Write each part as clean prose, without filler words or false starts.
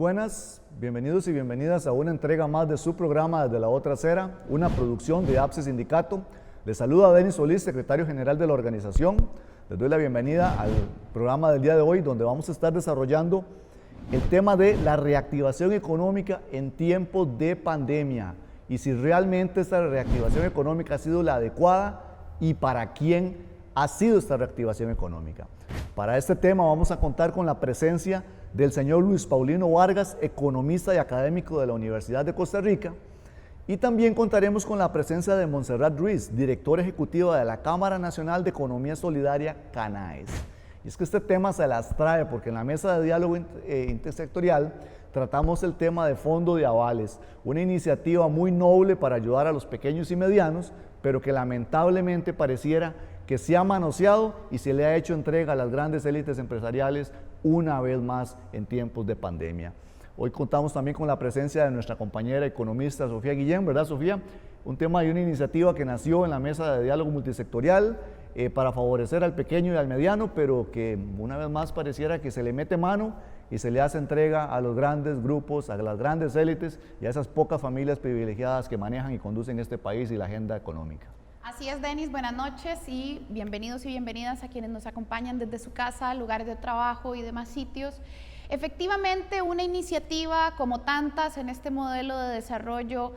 buenas, bienvenidos y bienvenidas a una entrega más de su programa Desde la Otra Acera, una producción de APSE Sindicato. Les saluda Denis Solís, secretario general de la organización. Les doy la bienvenida al programa del día de hoy, donde vamos a estar desarrollando el tema de la reactivación económica en tiempos de pandemia y si realmente esta reactivación económica ha sido la adecuada y para quién ha sido esta reactivación económica. Para este tema vamos a contar con la presencia del señor Luis Paulino Vargas, economista y académico de la Universidad de Costa Rica, y también contaremos con la presencia de Montserrat Ruiz, directora ejecutiva de la Cámara Nacional de Economía Solidaria, CANAES. Y es que este tema se las trae porque en la mesa de diálogo intersectorial tratamos el tema de fondo de avales, una iniciativa muy noble para ayudar a los pequeños y medianos, pero que lamentablemente pareciera que se ha manoseado y se le ha hecho entrega a las grandes élites empresariales una vez más en tiempos de pandemia. Hoy contamos también con la presencia de nuestra compañera economista Sofía Guillén, ¿verdad, Sofía? Un tema de una iniciativa que nació en la mesa de diálogo multisectorial para favorecer al pequeño y al mediano, pero que una vez más pareciera que se le mete mano y se le hace entrega a los grandes grupos, a las grandes élites y a esas pocas familias privilegiadas que manejan y conducen este país y la agenda económica. Así es, Denis, buenas noches y bienvenidos y bienvenidas a quienes nos acompañan desde su casa, lugares de trabajo y demás sitios. Efectivamente, una iniciativa como tantas en este modelo de desarrollo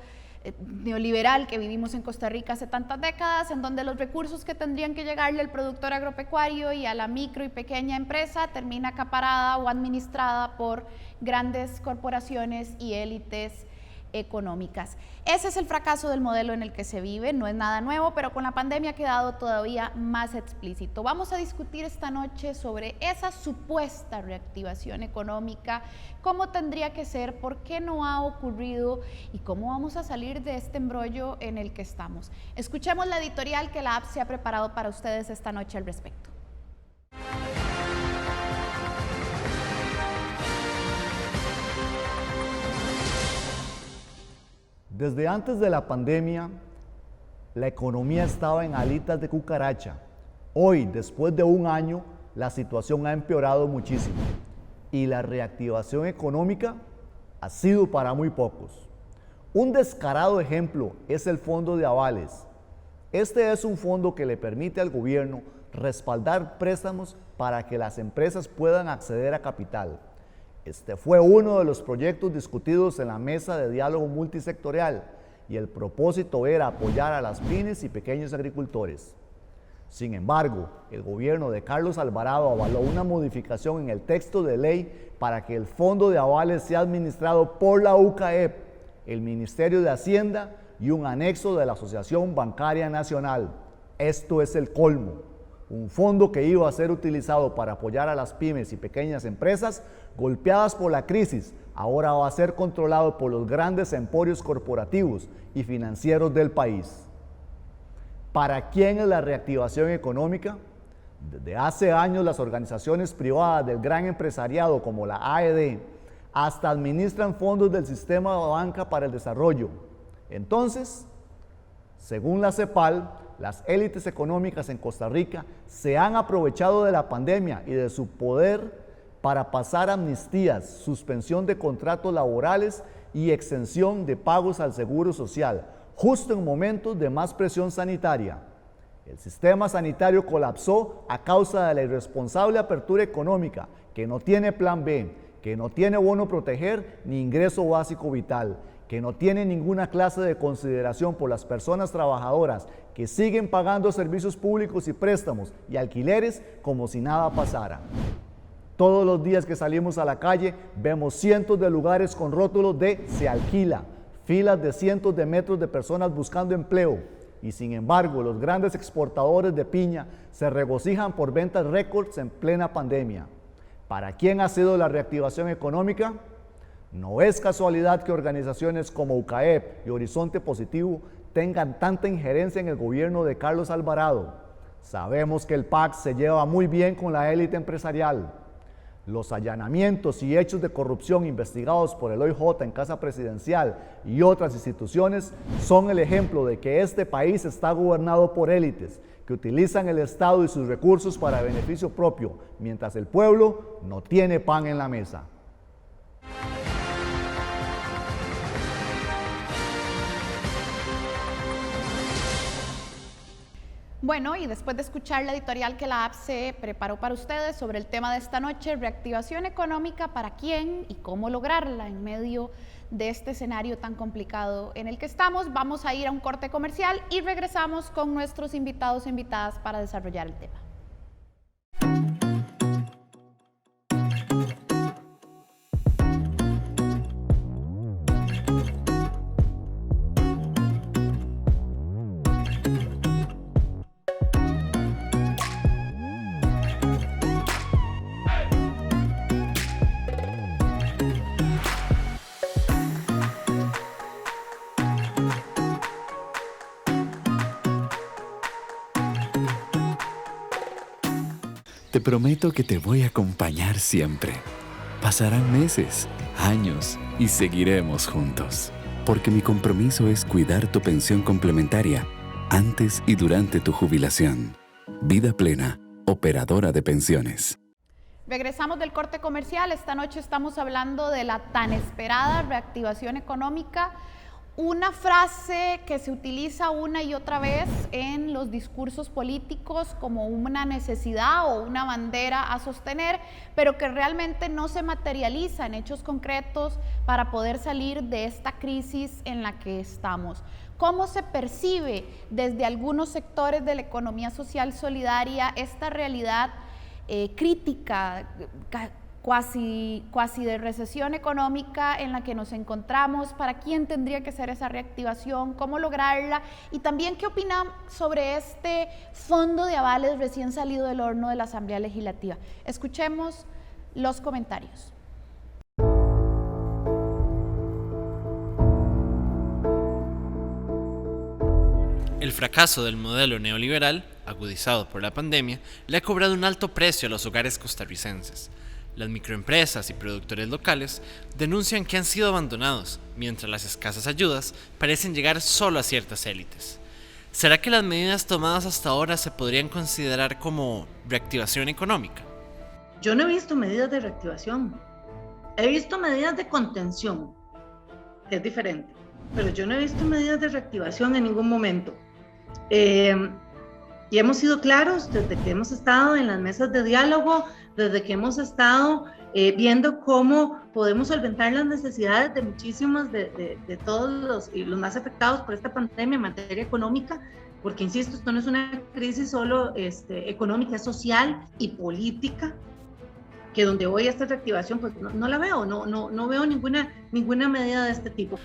neoliberal que vivimos en Costa Rica hace tantas décadas, en donde los recursos que tendrían que llegarle al productor agropecuario y a la micro y pequeña empresa termina acaparada o administrada por grandes corporaciones y élites económicas. Ese es el fracaso del modelo en el que se vive, no es nada nuevo, pero con la pandemia ha quedado todavía más explícito. Vamos a discutir esta noche sobre esa supuesta reactivación económica, cómo tendría que ser, por qué no ha ocurrido y cómo vamos a salir de este embrollo en el que estamos. Escuchemos la editorial que la APSE ha preparado para ustedes esta noche al respecto. Desde antes de la pandemia, la economía estaba en alitas de cucaracha. Hoy, después de un año, la situación ha empeorado muchísimo y la reactivación económica ha sido para muy pocos. Un descarado ejemplo es el fondo de avales. Este es un fondo que le permite al gobierno respaldar préstamos para que las empresas puedan acceder a capital. Este fue uno de los proyectos discutidos en la mesa de diálogo multisectorial y el propósito era apoyar a las pymes y pequeños agricultores. Sin embargo, el gobierno de Carlos Alvarado avaló una modificación en el texto de ley para que el fondo de avales sea administrado por la UCAEP, el Ministerio de Hacienda y un anexo de la Asociación Bancaria Nacional. Esto es el colmo. Un fondo que iba a ser utilizado para apoyar a las pymes y pequeñas empresas golpeadas por la crisis, ahora va a ser controlado por los grandes emporios corporativos y financieros del país. ¿Para quién es la reactivación económica? Desde hace años las organizaciones privadas del gran empresariado como la AED hasta administran fondos del sistema de banca para el desarrollo. Entonces, según la CEPAL, las élites económicas en Costa Rica se han aprovechado de la pandemia y de su poder para pasar amnistías, suspensión de contratos laborales y exención de pagos al seguro social, justo en momentos de más presión sanitaria. El sistema sanitario colapsó a causa de la irresponsable apertura económica, que no tiene plan B, que no tiene bono proteger ni ingreso básico vital, que no tiene ninguna clase de consideración por las personas trabajadoras que siguen pagando servicios públicos y préstamos y alquileres como si nada pasara. Todos los días que salimos a la calle vemos cientos de lugares con rótulos de "se alquila", filas de cientos de metros de personas buscando empleo y sin embargo los grandes exportadores de piña se regocijan por ventas récords en plena pandemia. ¿Para quién ha sido la reactivación económica? No es casualidad que organizaciones como UCAEP y Horizonte Positivo tengan tanta injerencia en el gobierno de Carlos Alvarado. Sabemos que el PAC se lleva muy bien con la élite empresarial. Los allanamientos y hechos de corrupción investigados por el OIJ en Casa Presidencial y otras instituciones son el ejemplo de que este país está gobernado por élites que utilizan el Estado y sus recursos para beneficio propio, mientras el pueblo no tiene pan en la mesa. Bueno, y después de escuchar la editorial que la APSE preparó para ustedes sobre el tema de esta noche, reactivación económica, ¿para quién y cómo lograrla en medio de este escenario tan complicado en el que estamos? Vamos a ir a un corte comercial y regresamos con nuestros invitados e invitadas para desarrollar el tema. Te prometo que te voy a acompañar siempre. Pasarán meses, años y seguiremos juntos. Porque mi compromiso es cuidar tu pensión complementaria antes y durante tu jubilación. Vida Plena, operadora de pensiones. Regresamos del corte comercial. Esta noche estamos hablando de la tan esperada reactivación económica. Una frase que se utiliza una y otra vez en los discursos políticos como una necesidad o una bandera a sostener, pero que realmente no se materializa en hechos concretos para poder salir de esta crisis en la que estamos. ¿Cómo se percibe desde algunos sectores de la economía social solidaria esta realidad crítica, cuasi de recesión económica en la que nos encontramos? ¿Para quién tendría que ser esa reactivación? ¿Cómo lograrla? Y también, ¿qué opinan sobre este fondo de avales recién salido del horno de la Asamblea Legislativa? Escuchemos los comentarios. El fracaso del modelo neoliberal, agudizado por la pandemia, le ha cobrado un alto precio a los hogares costarricenses. Las microempresas y productores locales denuncian que han sido abandonados, mientras las escasas ayudas parecen llegar solo a ciertas élites. ¿Será que las medidas tomadas hasta ahora se podrían considerar como reactivación económica? Yo no he visto medidas de reactivación. He visto medidas de contención, que es diferente, pero yo no he visto medidas de reactivación en ningún momento. Y hemos sido claros desde que hemos estado en las mesas de diálogo, desde que hemos estado viendo cómo podemos solventar las necesidades de muchísimos de todos los más afectados por esta pandemia en materia económica, porque insisto, esto no es una crisis solo económica, es social y política, que donde hoy esta reactivación pues no la veo, no veo ninguna medida de este tipo.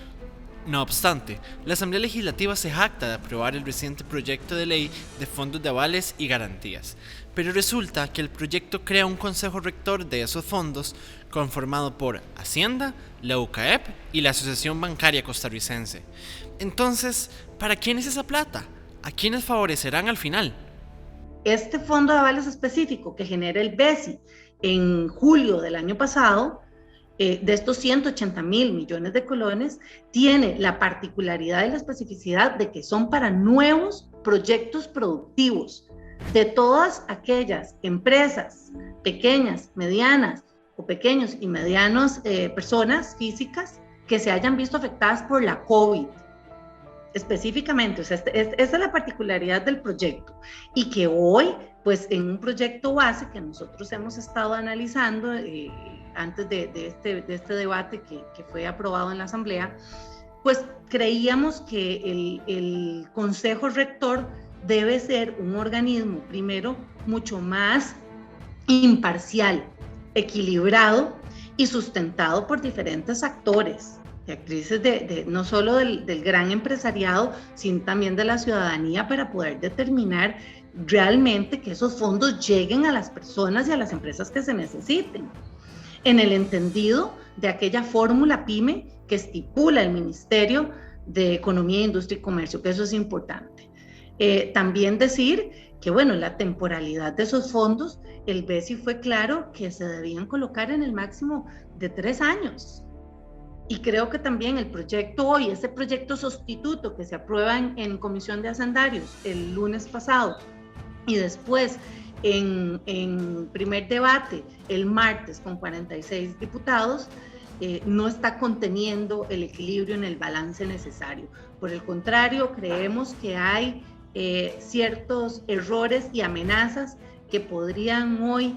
No obstante, la Asamblea Legislativa se jacta de aprobar el reciente proyecto de ley de fondos de avales y garantías, pero resulta que el proyecto crea un consejo rector de esos fondos conformado por Hacienda, la UCAEP y la Asociación Bancaria Costarricense. Entonces, ¿para quién es esa plata? ¿A quiénes favorecerán al final? Este fondo de avales específico que genera el BESI en julio del año pasado, de estos 180.000 millones de colones, tiene la particularidad y la especificidad de que son para nuevos proyectos productivos de todas aquellas empresas pequeñas, medianas o pequeños y medianos personas físicas que se hayan visto afectadas por la COVID. Específicamente, o sea, esta es la particularidad del proyecto, y que hoy, pues en un proyecto base que nosotros hemos estado analizando antes de este debate que fue aprobado en la Asamblea, pues creíamos que el Consejo Rector debe ser un organismo, primero, mucho más imparcial, equilibrado y sustentado por diferentes actores y actrices no solo del gran empresariado, sino también de la ciudadanía, para poder determinar realmente que esos fondos lleguen a las personas y a las empresas que se necesiten, en el entendido de aquella fórmula PYME que estipula el Ministerio de Economía, Industria y Comercio, que eso es importante. También decir que, bueno, la temporalidad de esos fondos, el BESI fue claro que se debían colocar en el máximo de 3 años. Y creo que también el proyecto hoy, ese proyecto sustituto que se aprueba en Comisión de Hacendarios el lunes pasado, y después en primer debate el martes con 46 diputados, no está conteniendo el equilibrio en el balance necesario. Por el contrario, creemos que hay ciertos errores y amenazas que podrían hoy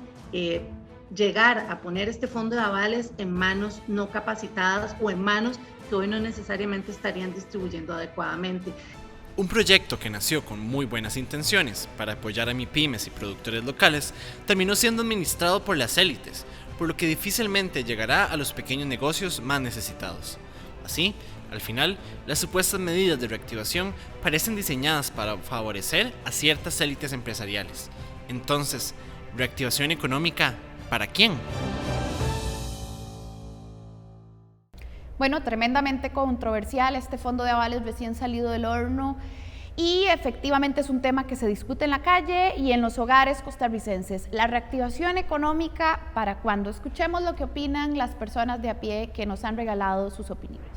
llegar a poner este fondo de avales en manos no capacitadas o en manos que hoy no necesariamente estarían distribuyendo adecuadamente. Un proyecto que nació con muy buenas intenciones para apoyar a MIPYMES y productores locales terminó siendo administrado por las élites, por lo que difícilmente llegará a los pequeños negocios más necesitados. Así, al final, las supuestas medidas de reactivación parecen diseñadas para favorecer a ciertas élites empresariales. Entonces, ¿reactivación económica para quién? Bueno, tremendamente controversial este fondo de avales recién salido del horno y efectivamente es un tema que se discute en la calle y en los hogares costarricenses. La reactivación económica, ¿para cuándo? Escuchemos lo que opinan las personas de a pie que nos han regalado sus opiniones.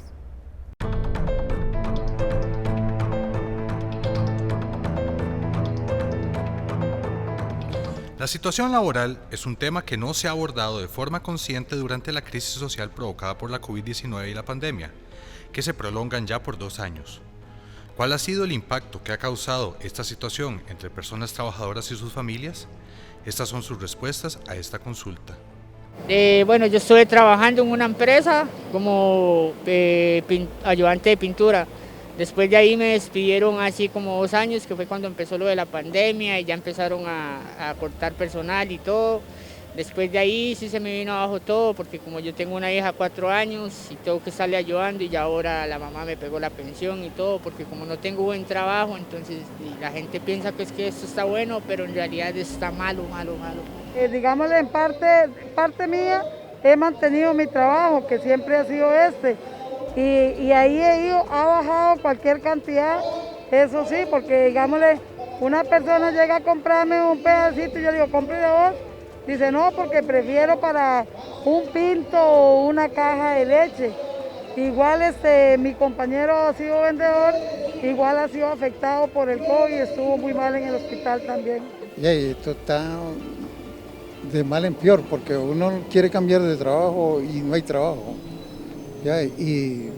La situación laboral es un tema que no se ha abordado de forma consciente durante la crisis social provocada por la COVID-19 y la pandemia, que se prolongan ya por 2 años. ¿Cuál ha sido el impacto que ha causado esta situación entre personas trabajadoras y sus familias? Estas son sus respuestas a esta consulta. Bueno, yo estoy trabajando en una empresa como ayudante de pintura. Después de ahí me despidieron así como 2 años, que fue cuando empezó lo de la pandemia y ya empezaron a cortar personal y todo. Después de ahí sí se me vino abajo todo, porque como yo tengo una hija de 4 años y tengo que estarle ayudando y ya ahora la mamá me pegó la pensión y todo, porque como no tengo buen trabajo, entonces la gente piensa que es que esto está bueno, pero en realidad está malo. Digámosle, en parte mía he mantenido mi trabajo, que siempre ha sido este. Y ahí ha bajado cualquier cantidad, eso sí, porque digámosle, una persona llega a comprarme un pedacito y yo digo, compre de vos. Dice, no, porque prefiero para un pinto o una caja de leche. Igual mi compañero ha sido vendedor, igual ha sido afectado por el COVID, estuvo muy mal en el hospital también. Y esto está de mal en peor, porque uno quiere cambiar de trabajo y no hay trabajo. Ya, y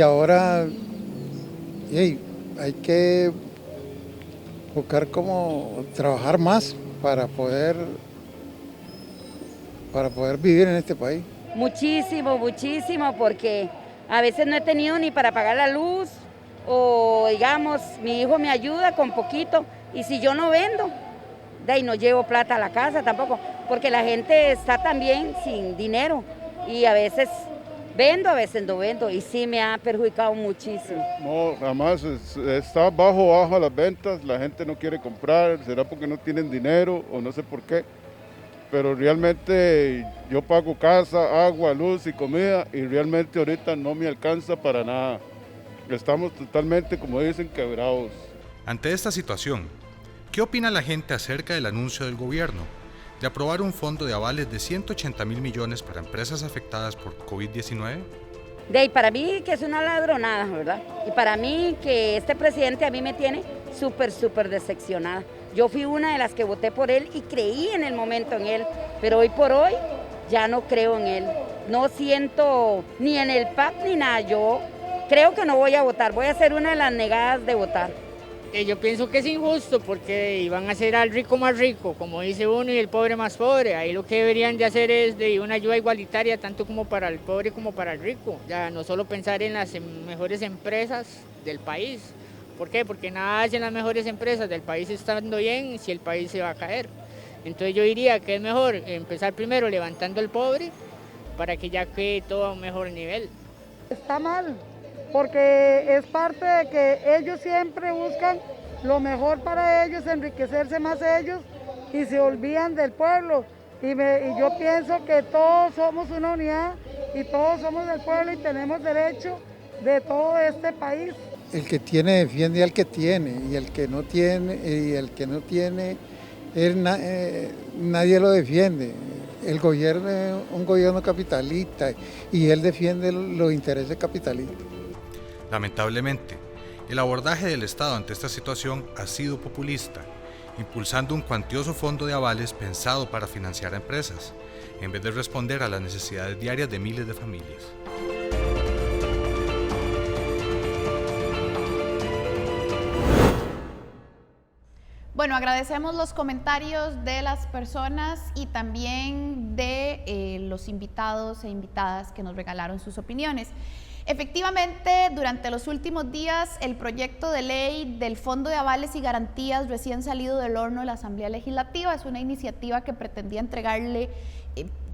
ahora hay que buscar cómo trabajar más para poder vivir en este país. Muchísimo, porque a veces no he tenido ni para pagar la luz o digamos, mi hijo me ayuda con poquito y si yo no vendo, de ahí no llevo plata a la casa tampoco, porque la gente está también sin dinero. Y a veces vendo, a veces no vendo, y sí me ha perjudicado muchísimo. No, jamás, está bajo las ventas, la gente no quiere comprar, será porque no tienen dinero o no sé por qué, pero realmente yo pago casa, agua, luz y comida y realmente ahorita no me alcanza para nada. Estamos totalmente, como dicen, quebrados. Ante esta situación, ¿qué opina la gente acerca del anuncio del gobierno de aprobar un fondo de avales de 180.000 millones para empresas afectadas por COVID-19? Para mí que es una ladronada, ¿verdad? Y para mí que este presidente a mí me tiene súper decepcionada. Yo fui una de las que voté por él y creí en el momento en él, pero hoy por hoy ya no creo en él. No siento ni en el PAC ni nada. Yo creo que no voy a votar, voy a ser una de las negadas de votar. Yo pienso que es injusto porque iban a hacer al rico más rico, como dice uno, y el pobre más pobre. Ahí lo que deberían de hacer es de una ayuda igualitaria, tanto como para el pobre como para el rico. Ya no solo pensar en las mejores empresas del país. ¿Por qué? Porque nada hacen las mejores empresas del país estando bien si el país se va a caer. Entonces yo diría que es mejor empezar primero levantando al pobre para que ya quede todo a un mejor nivel. Está mal, porque es parte de que ellos siempre buscan lo mejor para ellos, enriquecerse más ellos y se olvidan del pueblo. Y yo pienso que todos somos una unidad y todos somos del pueblo y tenemos derecho de todo este país. El que tiene defiende al que tiene y el que no tiene, nadie lo defiende. El gobierno es un gobierno capitalista y él defiende los intereses capitalistas. Lamentablemente, el abordaje del Estado ante esta situación ha sido populista, impulsando un cuantioso fondo de avales pensado para financiar a empresas, en vez de responder a las necesidades diarias de miles de familias. Bueno, agradecemos los comentarios de las personas y también de los invitados e invitadas que nos regalaron sus opiniones. Efectivamente, durante los últimos días, el proyecto de ley del Fondo de Avales y Garantías recién salido del horno de la Asamblea Legislativa es una iniciativa que pretendía entregarle,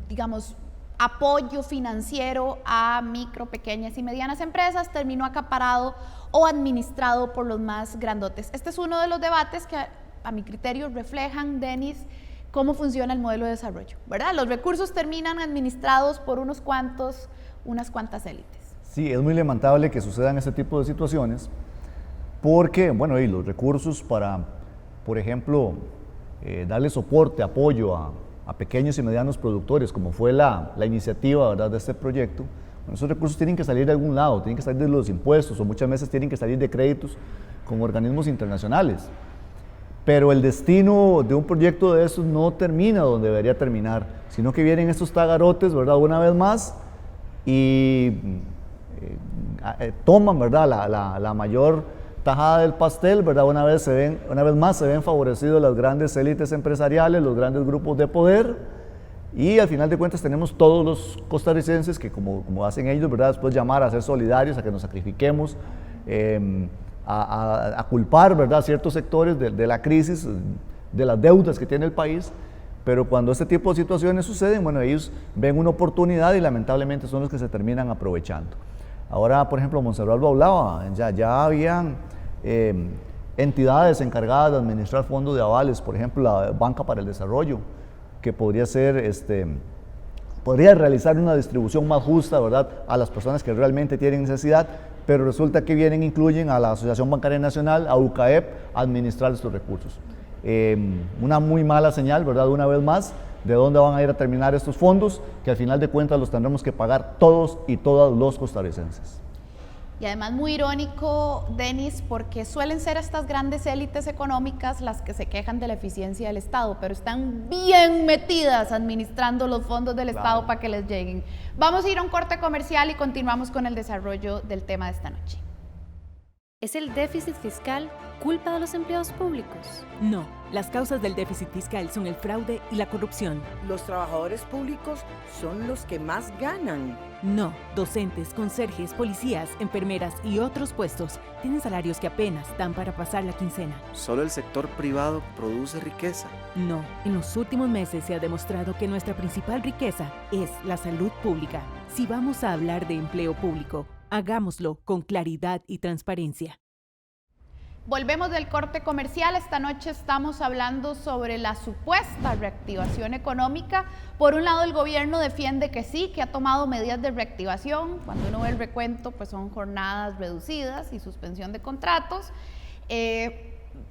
digamos, apoyo financiero a micro, pequeñas y medianas empresas, terminó acaparado o administrado por los más grandotes. Este es uno de los debates que a mi criterio reflejan, Denis, cómo funciona el modelo de desarrollo, ¿verdad? Los recursos terminan administrados por unas cuantas élites. Sí, es muy lamentable que sucedan este tipo de situaciones porque, bueno, y los recursos para, por ejemplo, darle soporte, apoyo a pequeños y medianos productores, como fue la iniciativa, ¿verdad?, de este proyecto, bueno, esos recursos tienen que salir de algún lado, tienen que salir de los impuestos o muchas veces tienen que salir de créditos con organismos internacionales. Pero el destino de un proyecto de esos no termina donde debería terminar, sino que vienen estos tagarotes, ¿verdad?, una vez más y toman, ¿verdad?, la mayor tajada del pastel, ¿verdad? Una vez más se ven favorecidos las grandes élites empresariales, los grandes grupos de poder, y al final de cuentas tenemos todos los costarricenses que como hacen ellos, ¿verdad?, después llamar a ser solidarios, a que nos sacrifiquemos, a culpar, ¿verdad?, ciertos sectores de la crisis, de las deudas que tiene el país. Pero cuando este tipo de situaciones suceden, bueno, ellos ven una oportunidad y lamentablemente son los que se terminan aprovechando. Ahora, por ejemplo, Montserrat lo hablaba, ya habían entidades encargadas de administrar fondos de avales, por ejemplo, la Banca para el Desarrollo, que podría realizar una distribución más justa, ¿verdad?, a las personas que realmente tienen necesidad, pero resulta que incluyen a la Asociación Bancaria Nacional, a UCAEP, a administrar estos recursos. Una muy mala señal, ¿verdad?, una vez más, de dónde van a ir a terminar estos fondos, que al final de cuentas los tendremos que pagar todos y todas los costarricenses. Y además muy irónico, Denis, porque suelen ser estas grandes élites económicas las que se quejan de la eficiencia del Estado, pero están bien metidas administrando los fondos del Estado para que les lleguen. Vamos a ir a un corte comercial y continuamos con el desarrollo del tema de esta noche. ¿Es el déficit fiscal culpa de los empleados públicos? No, las causas del déficit fiscal son el fraude y la corrupción. Los trabajadores públicos son los que más ganan. No, docentes, conserjes, policías, enfermeras y otros puestos tienen salarios que apenas dan para pasar la quincena. Solo el sector privado produce riqueza. No, en los últimos meses se ha demostrado que nuestra principal riqueza es la salud pública. Si vamos a hablar de empleo público, hagámoslo con claridad y transparencia. Volvemos del corte comercial. Esta noche estamos hablando sobre la supuesta reactivación económica. Por un lado, el gobierno defiende que sí, que ha tomado medidas de reactivación. Cuando uno ve el recuento, pues son jornadas reducidas y suspensión de contratos.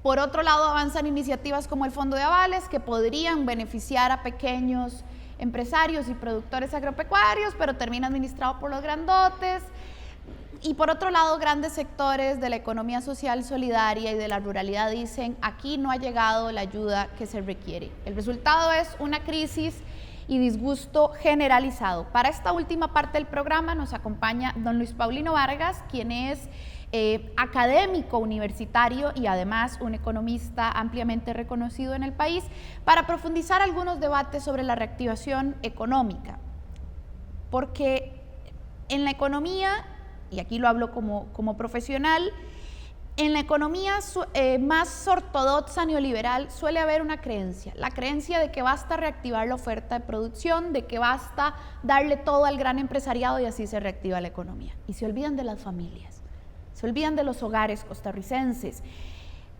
Por otro lado, avanzan iniciativas como el Fondo de Avales, que podrían beneficiar a pequeños empresarios y productores agropecuarios, pero termina administrado por los grandotes. Y por otro lado, grandes sectores de la economía social solidaria y de la ruralidad dicen, aquí no ha llegado la ayuda que se requiere. El resultado es una crisis y disgusto generalizado. Para esta última parte del programa nos acompaña don Luis Paulino Vargas, quien es académico universitario y además un economista ampliamente reconocido en el país, para profundizar algunos debates sobre la reactivación económica. Porque en la economía, y aquí lo hablo como profesional, en la economía más ortodoxa neoliberal suele haber una creencia, la creencia de que basta reactivar la oferta de producción, de que basta darle todo al gran empresariado y así se reactiva la economía. Y se olvidan de las familias, se olvidan de los hogares costarricenses.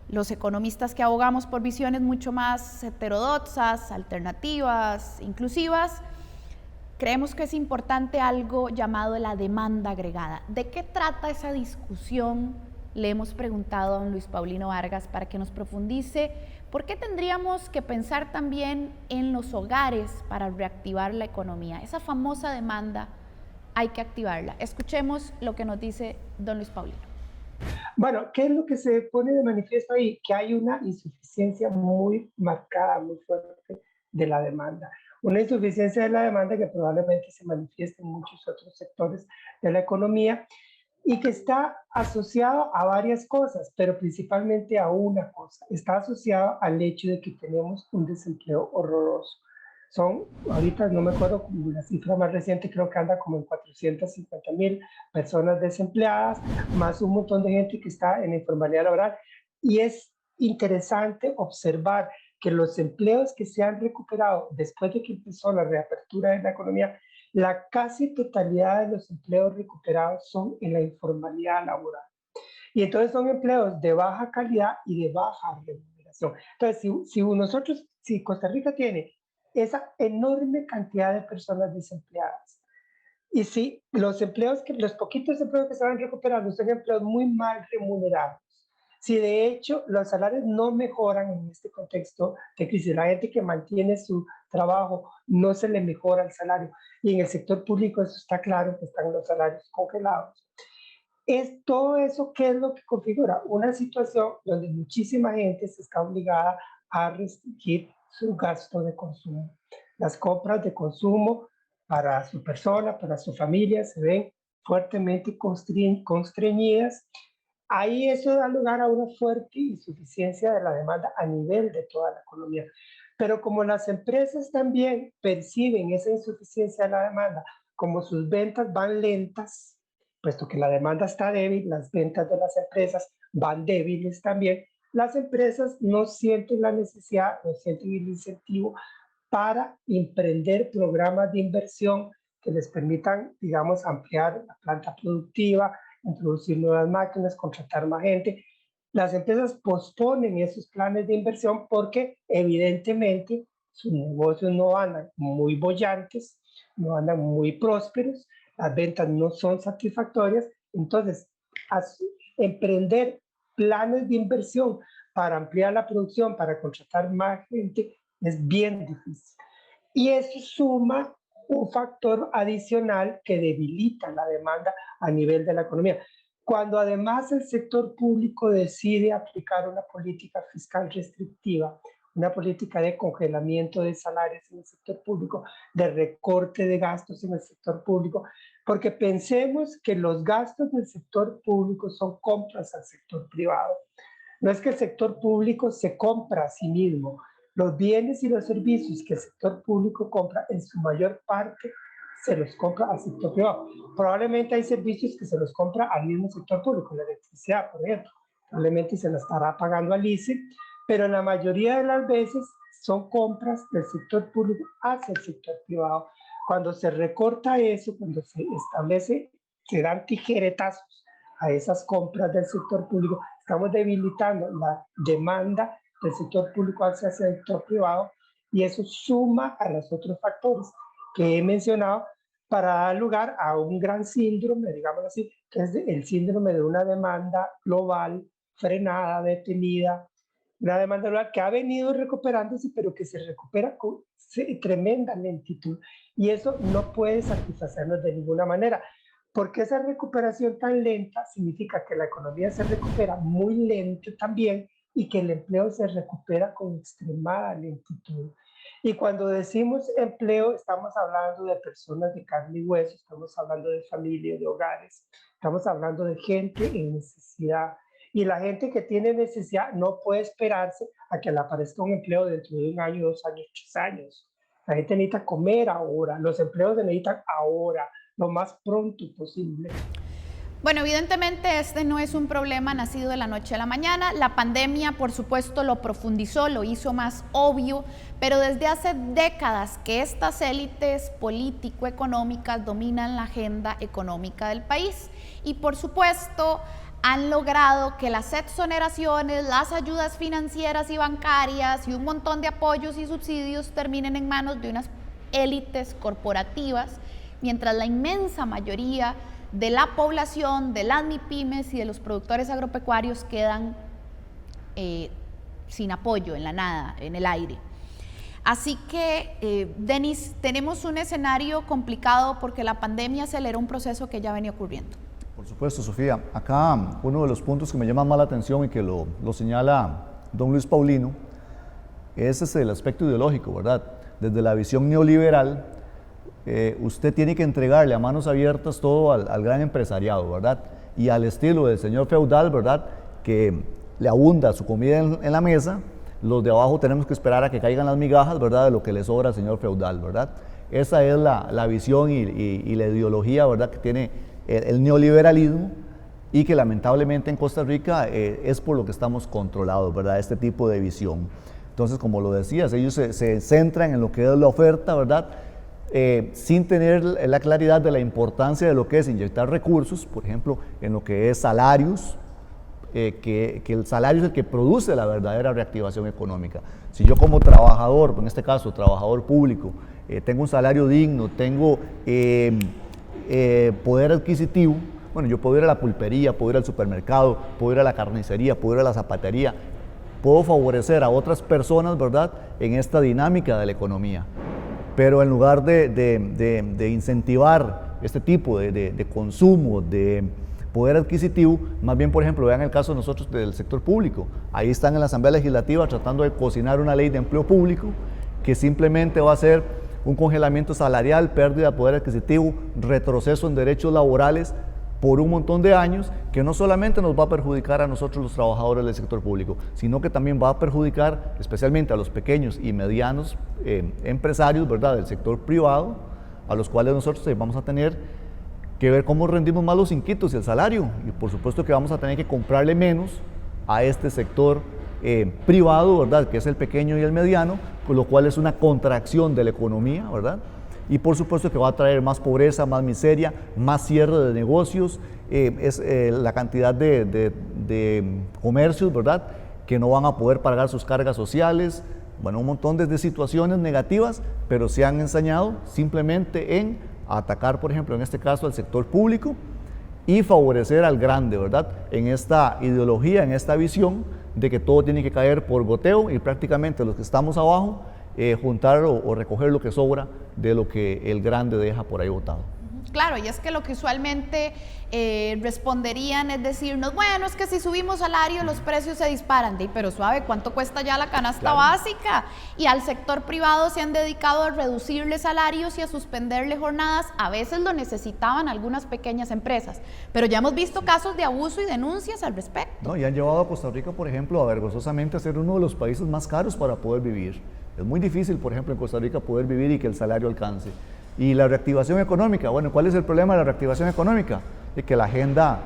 Los economistas que abogamos por visiones mucho más heterodoxas, alternativas, inclusivas, creemos que es importante algo llamado la demanda agregada. ¿De qué trata esa discusión? Le hemos preguntado a don Luis Paulino Vargas para que nos profundice por qué tendríamos que pensar también en los hogares para reactivar la economía. Esa famosa demanda hay que activarla. Escuchemos lo que nos dice don Luis Paulino. Bueno, ¿qué es lo que se pone de manifiesto ahí? Que hay una insuficiencia muy marcada, muy fuerte de la demanda. Una insuficiencia de la demanda que probablemente se manifieste en muchos otros sectores de la economía, y que está asociado a varias cosas, pero principalmente a una cosa. Está asociado al hecho de que tenemos un desempleo horroroso. Ahorita no me acuerdo, la cifra más reciente creo que anda como en 450,000 personas desempleadas, más un montón de gente que está en la informalidad laboral. Y es interesante observar que los empleos que se han recuperado después de que empezó la reapertura de la economía, la casi totalidad de los empleos recuperados son en la informalidad laboral. Y entonces son empleos de baja calidad y de baja remuneración. Entonces, si Costa Rica tiene esa enorme cantidad de personas desempleadas, y si los poquitos empleos que se van recuperando son empleos muy mal remunerados, si de hecho los salarios no mejoran en este contexto de crisis, la gente que mantiene su trabajo no se le mejora el salario, y en el sector público eso está claro, que están los salarios congelados. Es todo eso, ¿qué es lo que configura? Una situación donde muchísima gente se está obligada a restringir su gasto de consumo. Las compras de consumo para su persona, para su familia, se ven fuertemente constreñidas. Ahí eso da lugar a una fuerte insuficiencia de la demanda a nivel de toda la economía. Pero como las empresas también perciben esa insuficiencia de la demanda, como sus ventas van lentas, puesto que la demanda está débil, las ventas de las empresas van débiles también, las empresas no sienten la necesidad, no sienten el incentivo para emprender programas de inversión que les permitan, digamos, ampliar la planta productiva, introducir nuevas máquinas, contratar más gente. Las empresas posponen esos planes de inversión porque evidentemente sus negocios no andan muy bollantes, no andan muy prósperos, las ventas no son satisfactorias. Entonces, emprender planes de inversión para ampliar la producción, para contratar más gente, es bien difícil. Y eso suma un factor adicional que debilita la demanda a nivel de la economía. Cuando además el sector público decide aplicar una política fiscal restrictiva, una política de congelamiento de salarios en el sector público, de recorte de gastos en el sector público, porque pensemos que los gastos del sector público son compras al sector privado. No es que el sector público se compra a sí mismo. Los bienes y los servicios que el sector público compra, en su mayor parte, se los compra al sector privado. Probablemente hay servicios que se los compra al mismo sector público, la electricidad, por ejemplo. Probablemente se la estará pagando al ICE, pero la mayoría de las veces son compras del sector público hacia el sector privado. Cuando se recorta eso, cuando se establece, se dan tijeretazos a esas compras del sector público, estamos debilitando la demanda del sector público hacia el sector privado, y eso suma a los otros factores que he mencionado para dar lugar a un gran síndrome, digamos así, que es el síndrome de una demanda global frenada, detenida, una demanda global que ha venido recuperándose, pero que se recupera con tremenda lentitud, y eso no puede satisfacernos de ninguna manera, porque esa recuperación tan lenta significa que la economía se recupera muy lento también, y que el empleo se recupera con extremada lentitud. Y cuando decimos empleo, estamos hablando de personas de carne y hueso, estamos hablando de familias, de hogares, estamos hablando de gente en necesidad. Y la gente que tiene necesidad no puede esperarse a que le aparezca un empleo dentro de 1 año, 2 años, 3 años. La gente necesita comer ahora, los empleos se necesitan ahora, lo más pronto posible. Bueno, evidentemente este no es un problema nacido de la noche a la mañana. La pandemia, por supuesto, lo profundizó, lo hizo más obvio, pero desde hace décadas que estas élites político-económicas dominan la agenda económica del país. Y por supuesto, han logrado que las exoneraciones, las ayudas financieras y bancarias y un montón de apoyos y subsidios terminen en manos de unas élites corporativas, mientras la inmensa mayoría de la población, de las MIPYMES y de los productores agropecuarios quedan sin apoyo, en la nada, en el aire. Así que, Denis, tenemos un escenario complicado porque la pandemia aceleró un proceso que ya venía ocurriendo. Por supuesto, Sofía. Acá uno de los puntos que me llama más la atención y que lo señala don Luis Paulino es el aspecto ideológico, ¿verdad? Desde la visión neoliberal, usted tiene que entregarle a manos abiertas todo al gran empresariado, ¿verdad? y al estilo del señor feudal, ¿verdad?, que le abunda su comida en la mesa, los de abajo tenemos que esperar a que caigan las migajas, ¿verdad?, de lo que le sobra al señor feudal, ¿verdad? Esa es la visión y la ideología, ¿verdad?, que tiene el neoliberalismo, y que lamentablemente en Costa Rica es por lo que estamos controlados, ¿verdad?, este tipo de visión. Entonces, como lo decías, ellos se centran en lo que es la oferta, ¿verdad?, sin tener la claridad de la importancia de lo que es inyectar recursos, por ejemplo, en lo que es salarios, que el salario es el que produce la verdadera reactivación económica. Si yo como trabajador, en este caso trabajador público, tengo un salario digno, tengo poder adquisitivo, bueno, yo puedo ir a la pulpería, puedo ir al supermercado, puedo ir a la carnicería, puedo ir a la zapatería, puedo favorecer a otras personas, ¿verdad?, en esta dinámica de la economía. Pero en lugar de incentivar este tipo de consumo, de poder adquisitivo, más bien, por ejemplo, vean el caso de nosotros del sector público. Ahí están en la Asamblea Legislativa tratando de cocinar una ley de empleo público que simplemente va a ser un congelamiento salarial, pérdida de poder adquisitivo, retroceso en derechos laborales por un montón de años, que no solamente nos va a perjudicar a nosotros los trabajadores del sector público, sino que también va a perjudicar especialmente a los pequeños y medianos empresarios, ¿verdad?, del sector privado, a los cuales nosotros vamos a tener que ver cómo rendimos más los inquitos y el salario, y por supuesto que vamos a tener que comprarle menos a este sector privado, ¿verdad?, que es el pequeño y el mediano, con lo cual es una contracción de la economía, ¿verdad?, y por supuesto que va a traer más pobreza, más miseria, más cierre de negocios, la cantidad de comercios, ¿verdad?, que no van a poder pagar sus cargas sociales, bueno, un montón de situaciones negativas, pero se han ensañado simplemente en atacar, por ejemplo, en este caso al sector público y favorecer al grande, ¿verdad?, en esta ideología, en esta visión de que todo tiene que caer por goteo y prácticamente los que estamos abajo juntar o recoger lo que sobra de lo que el grande deja por ahí botado. Claro, y es que lo que usualmente responderían es decirnos, bueno, es que si subimos salario los precios se disparan, pero suave, ¿cuánto cuesta ya la canasta básica? Y al sector privado se han dedicado a reducirle salarios y a suspenderle jornadas, a veces lo necesitaban algunas pequeñas empresas, pero ya hemos visto casos de abuso y denuncias al respecto. No, y han llevado a Costa Rica, por ejemplo, a vergonzosamente a ser uno de los países más caros para poder vivir. Es muy difícil, por ejemplo, en Costa Rica poder vivir y que el salario alcance. Y la reactivación económica, bueno, ¿cuál es el problema de la reactivación económica? De que la agenda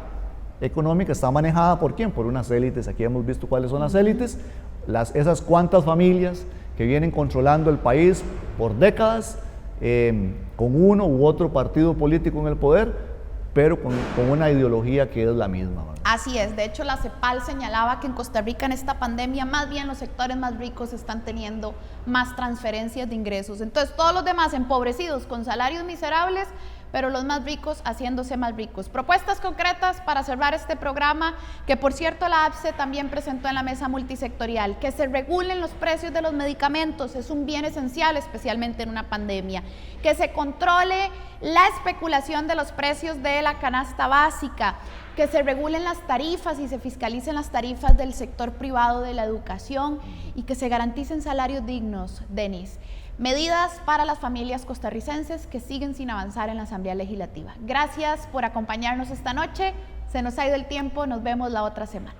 económica está manejada ¿por quién? Por unas élites. Aquí hemos visto cuáles son las élites, esas cuantas familias que vienen controlando el país por décadas, con uno u otro partido político en el poder, pero con una ideología que es la misma, ¿verdad? Así es, de hecho la CEPAL señalaba que en Costa Rica en esta pandemia más bien los sectores más ricos están teniendo más transferencias de ingresos, entonces todos los demás empobrecidos con salarios miserables, pero los más ricos haciéndose más ricos. Propuestas concretas para cerrar este programa, que por cierto la APSE también presentó en la mesa multisectorial, que se regulen los precios de los medicamentos, es un bien esencial especialmente en una pandemia, que se controle la especulación de los precios de la canasta básica, que se regulen las tarifas y se fiscalicen las tarifas del sector privado de la educación y que se garanticen salarios dignos, Denis. Medidas para las familias costarricenses que siguen sin avanzar en la Asamblea Legislativa. Gracias por acompañarnos esta noche, se nos ha ido el tiempo, nos vemos la otra semana.